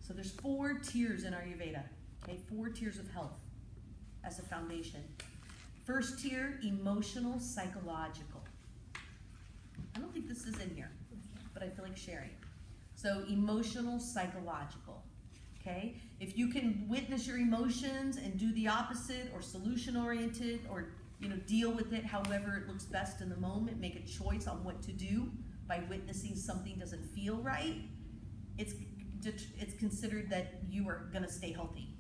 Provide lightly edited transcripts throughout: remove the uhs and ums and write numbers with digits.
So there's 4 tiers in Ayurveda, okay? 4 tiers of health as a foundation. First tier, emotional, psychological. I don't think this is in here, but I feel like sharing. So emotional, psychological, okay? If you can witness your emotions and do the opposite, or solution-oriented, or deal with it however it looks best in the moment, make a choice on what to do by witnessing something doesn't feel right, it's considered that you are gonna stay healthy.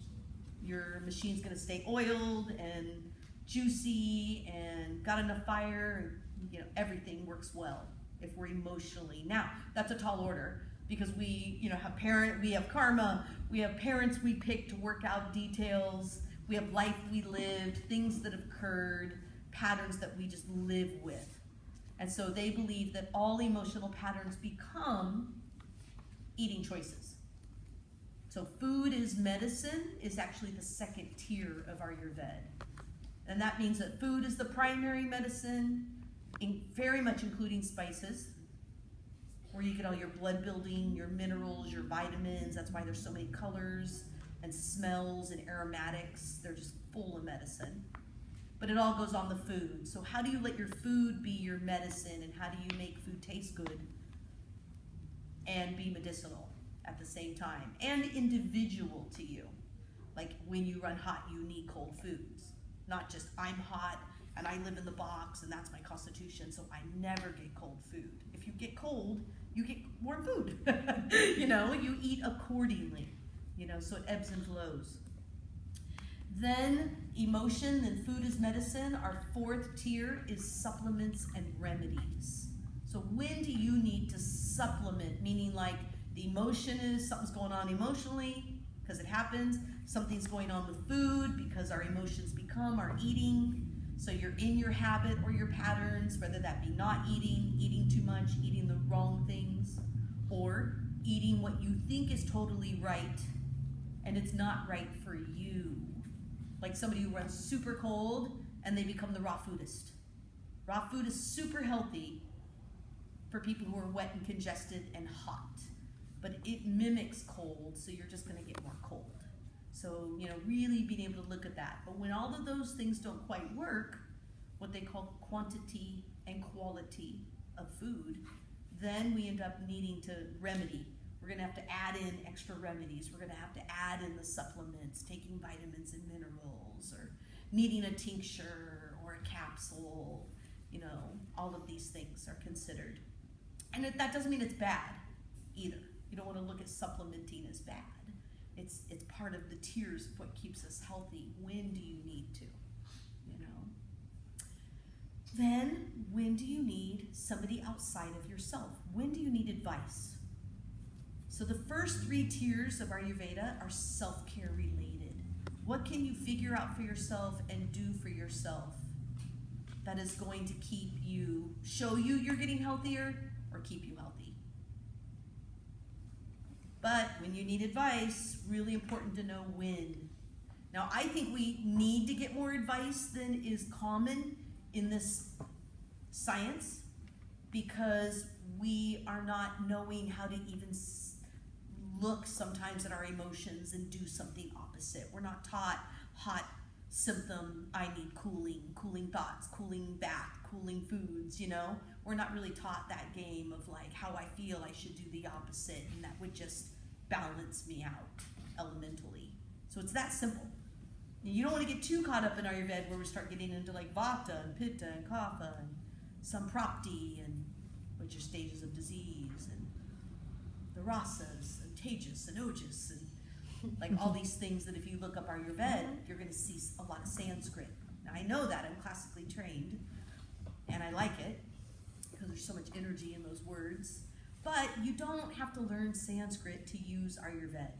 Your machine's gonna stay oiled and juicy and got enough fire, and everything works well if we're emotionally. Now, that's a tall order because we have karma, we have parents we pick to work out details, we have life we lived, things that have occurred, patterns that we just live with. And so they believe that all emotional patterns become eating choices. So food is medicine is actually the second tier of Ayurveda. And that means that food is the primary medicine, very much including spices, where you get all your blood building, your minerals, your vitamins. That's why there's so many colors and smells and aromatics. They're just full of medicine. But it all goes on the food. So how do you let your food be your medicine, and how do you make food taste good and be medicinal at the same time and individual to you? Like when you run hot, you need cold foods. Not just I'm hot and I live in the box and that's my constitution, so I never get cold food. If you get cold, you get warm food. You eat accordingly. So it ebbs and flows. Then emotion, then food is medicine. Our 4th tier is supplements and remedies. So when do you need to supplement? Meaning like the emotion is something's going on emotionally, because it happens. Something's going on with food because our emotions become our eating. So you're in your habit or your patterns, whether that be not eating, eating too much, eating the wrong things, or eating what you think is totally right and it's not right for you. Like somebody who runs super cold and they become the raw foodist. Raw food is super healthy for people who are wet and congested and hot, but it mimics cold, so you're just gonna get more cold. So, really being able to look at that. But when all of those things don't quite work, what they call quantity and quality of food, then we end up needing to remedy. We're gonna have to add in extra remedies. We're gonna have to add in the supplements, taking vitamins and minerals, or needing a tincture or a capsule. All of these things are considered. And that doesn't mean it's bad either. You don't wanna look at supplementing as bad. It's part of the tiers of what keeps us healthy. When do you need to? Then, when do you need somebody outside of yourself? When do you need advice? So the first 3 tiers of Ayurveda are self-care related. What can you figure out for yourself and do for yourself that is going to show you you're getting healthier or keep you healthy? But when you need advice, really important to know when. Now, I think we need to get more advice than is common in this science, because we are not knowing how to even look sometimes at our emotions and do something opposite. We're not taught hot symptom, I need cooling thoughts, cooling bath, cooling foods, We're not really taught that game of like how I feel I should do the opposite, and that would just balance me out elementally. So it's that simple. You don't want to get too caught up in Ayurveda where we start getting into like Vata and Pitta and Kapha and Samprapti and which are stages of disease, and the Rasas and Tejas and Ojas and like all these things that if you look up Ayurveda, you're going to see a lot of Sanskrit. Now I know that, I'm classically trained and I like it because there's so much energy in those words, but you don't have to learn Sanskrit to use Ayurveda.